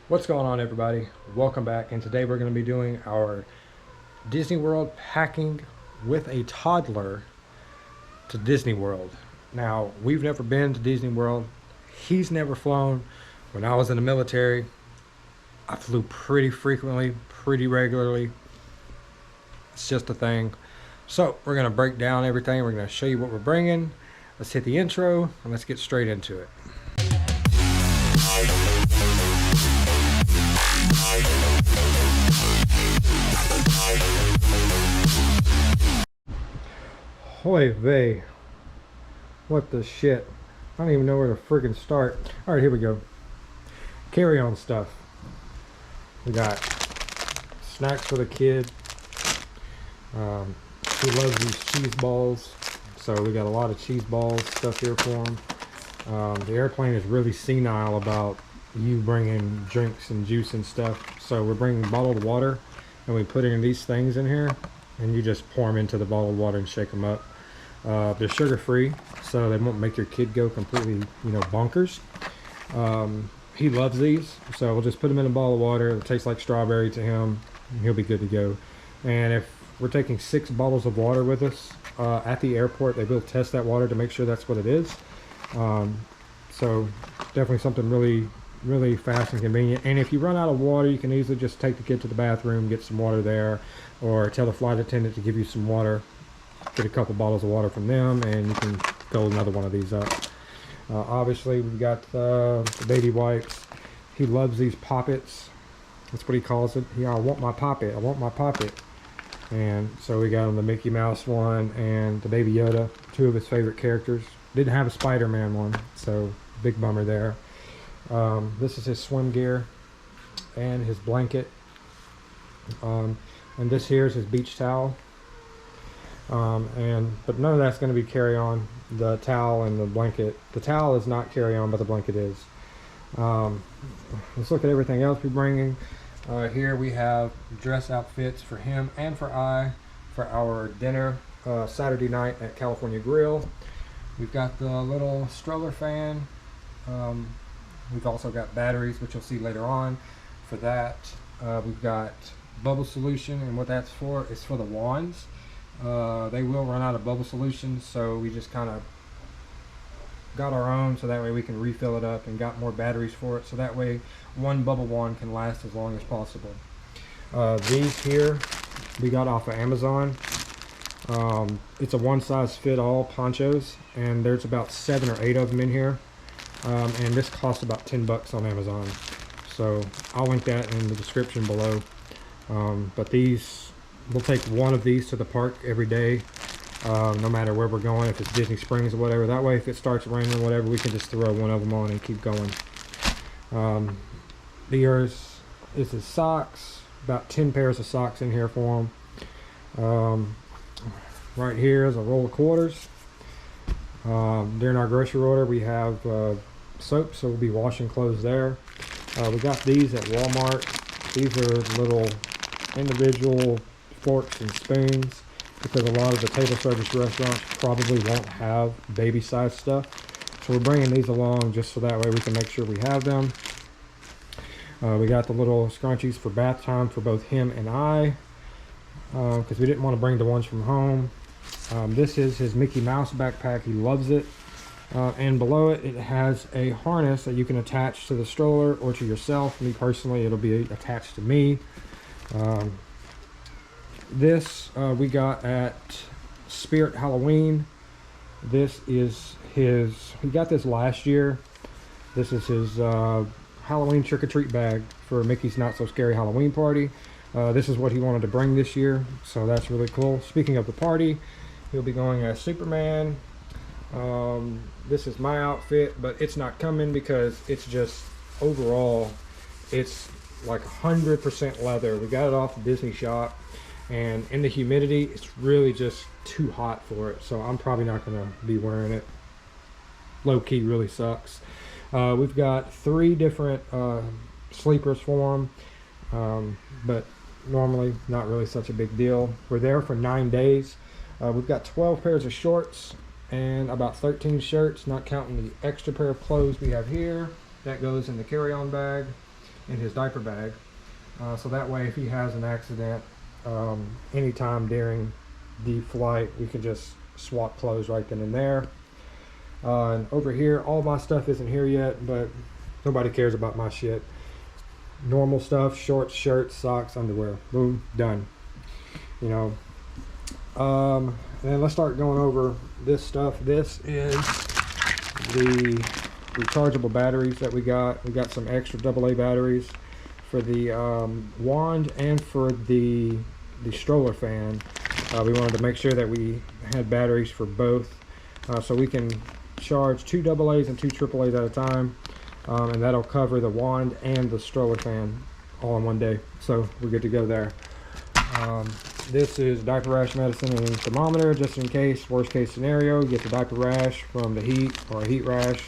What's going on, everybody? Welcome back, and today we're going to be doing our Disney World packing with a toddler to Disney World. Now, we've never been to Disney World. He's never flown. When I was in the military, I flew pretty frequently, pretty regularly. It's just a thing. So we're going to break down everything. We're going to show you what we're bringing. Let's hit the intro and let's get straight into it. Holy vey. What the shit? I don't even know where to freaking start. Alright, here we go. Carry-on stuff. We got snacks for the kid. He loves these cheese balls. So we got a lot of cheese balls stuff here for him. The airplane is really senile about you bringing drinks and juice and stuff. So we're bringing bottled water and we put in these things in here and you just pour them into the bottled water and shake them up. They're sugar free, so they won't make your kid go completely, bonkers. He loves these, so we'll just put them in a bottle of water. It'll taste like strawberry to him, and he'll be good to go. And if we're taking 6 bottles of water with us at the airport, they will test that water to make sure that's what it is. So definitely something really fast and convenient. And if you run out of water, you can easily just take the kid to the bathroom, get some water there, or tell the flight attendant to give you some water. Get a couple bottles of water from them and you can fill another one of these up. Obviously we've got the baby wipes. He loves these poppets. That's what he calls it. I want my poppet. I want my poppet. And so we got him the Mickey Mouse one and the Baby Yoda, 2 of his favorite characters. Didn't have a Spider-Man one, so big bummer there. This is his swim gear and his blanket. And this here is his beach towel. But none of that's going to be carry-on. The towel and the blanket. The towel is not carry-on, but the blanket is. Let's look at everything else we're bringing. Here we have dress outfits for him and for our dinner Saturday night at California Grill. We've got the little stroller fan. We've also got batteries, which you'll see later on. For that, we've got bubble solution, and what that's for is for the wands. They will run out of bubble solution, so we just kind of got our own so that way we can refill it up, and got more batteries for it so that way one bubble wand can last as long as possible. These here we got off of Amazon. It's a one-size-fit-all ponchos, and there's about 7 or 8 of them in here, and this costs about $10 on Amazon, so I'll link that in the description below. But these, we'll take one of these to the park every day, no matter where we're going, if it's Disney Springs or whatever. That way if it starts raining or whatever, we can just throw one of them on and keep going. This is his socks, about 10 pairs of socks in here for him. Right here is a roll of quarters. During our grocery order we have soap, so we'll be washing clothes there. We got these at Walmart. These are little individual forks and spoons, because a lot of the table service restaurants probably won't have baby size stuff, so we're bringing these along just so that way we can make sure we have them. We got the little scrunchies for bath time for both him and I, because we didn't want to bring the ones from home. This is his Mickey Mouse backpack. He loves it, and below it has a harness that you can attach to the stroller or to yourself. Me personally, it'll be attached to me. This we got at Spirit Halloween. This is he got this last year. This is his Halloween trick-or-treat bag for Mickey's Not So Scary Halloween Party. This is what he wanted to bring this year, so that's really cool. Speaking of the party, he'll be going as Superman. This is my outfit, but it's not coming because it's just overall it's like 100% leather. We got it off the Disney shop, and in the humidity it's really just too hot for it, so I'm probably not going to be wearing it. Low-key really sucks. We've got 3 different sleepers for him, but normally not really such a big deal. We're there for 9 days. We've got 12 pairs of shorts and about 13 shirts, not counting the extra pair of clothes we have here. That goes in the carry-on bag. in his diaper bag. So that way, if he has an accident anytime during the flight, we can just swap clothes right then and there. And over here, all my stuff isn't here yet, but nobody cares about my shit. Normal stuff: shorts, shirts, socks, underwear. Boom, done. You know. And then let's start going over this stuff. This is the rechargeable batteries that we got. We got some extra AA batteries for the wand and for the stroller fan. We wanted to make sure that we had batteries for both, so we can charge 2 AA's and 2 AAA's at a time, and that'll cover the wand and the stroller fan all in one day. So we're good to go there. This is diaper rash medicine and thermometer, just in case, worst case scenario, get the diaper rash from the heat or a heat rash.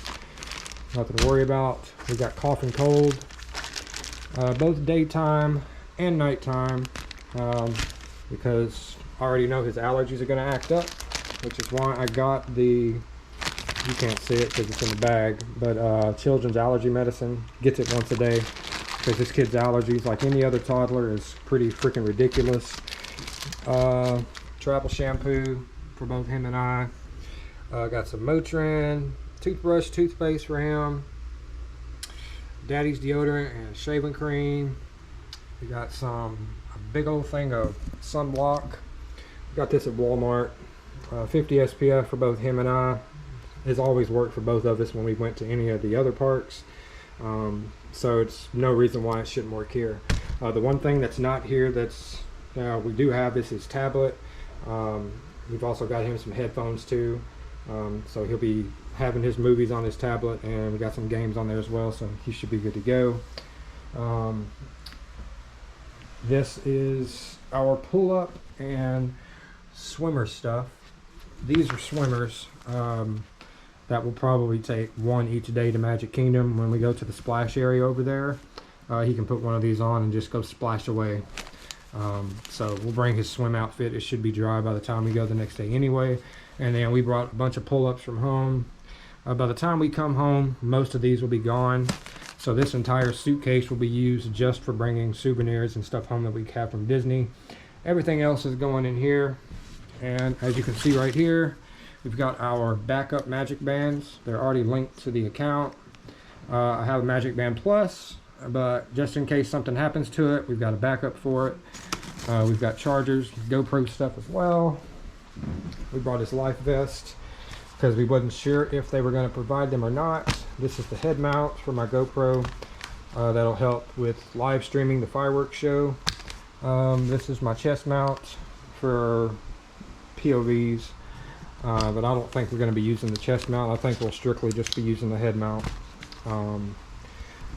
Nothing to worry about. We got cough and cold, both daytime and nighttime, because I already know his allergies are going to act up, which is why I got the, you can't see it because it's in the bag, but children's allergy medicine. Gets it once a day because this kid's allergies, like any other toddler, is pretty freaking ridiculous. Travel shampoo for both him and I. Got some Motrin, toothbrush, toothpaste for him, daddy's deodorant and shaving cream. We got a big old thing of sunblock. Got this at Walmart. 50 SPF for both him and I. Has always worked for both of us when we went to any of the other parks. So it's no reason why it shouldn't work here. The one thing that's not here that's we do have is his tablet. We've also got him some headphones too. So he'll be having his movies on his tablet, and we got some games on there as well, so he should be good to go. This is our pull-up and swimmer stuff. These are swimmers that will probably take one each day to Magic Kingdom. When we go to the splash area over there, he can put one of these on and just go splash away. So we'll bring his swim outfit. It should be dry by the time we go the next day anyway. And then we brought a bunch of pull-ups from home. By the time we come home, most of these will be gone. So this entire suitcase will be used just for bringing souvenirs and stuff home that we have from Disney. Everything else is going in here. And as you can see right here, we've got our backup Magic Bands. They're already linked to the account. I have a Magic Band Plus, but just in case something happens to it, we've got a backup for it. We've got chargers, GoPro stuff as well. We brought his life vest because we wasn't sure if they were going to provide them or not. This is the head mount for my GoPro. That'll help with live streaming the fireworks show. This is my chest mount for POVs, but I don't think we're going to be using the chest mount. I think we'll strictly just be using the head mount.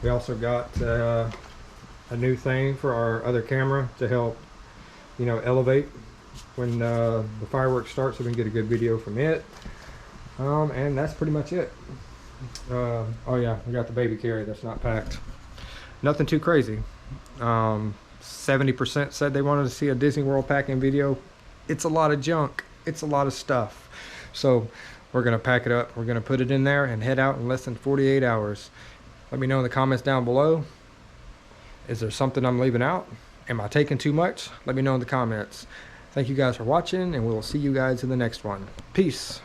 We also got a new thing for our other camera to help, you know, elevate when the fireworks start, so we can get a good video from it. And that's pretty much it. Oh yeah, we got the baby carry that's not packed. Nothing too crazy. 70% said they wanted to see a Disney World packing video. It's a lot of junk. It's a lot of stuff. So we're gonna pack it up. We're gonna put it in there and head out in less than 48 hours. Let me know in the comments down below. Is there something I'm leaving out? Am I taking too much? Let me know in the comments. Thank you guys for watching, and we'll see you guys in the next one. Peace.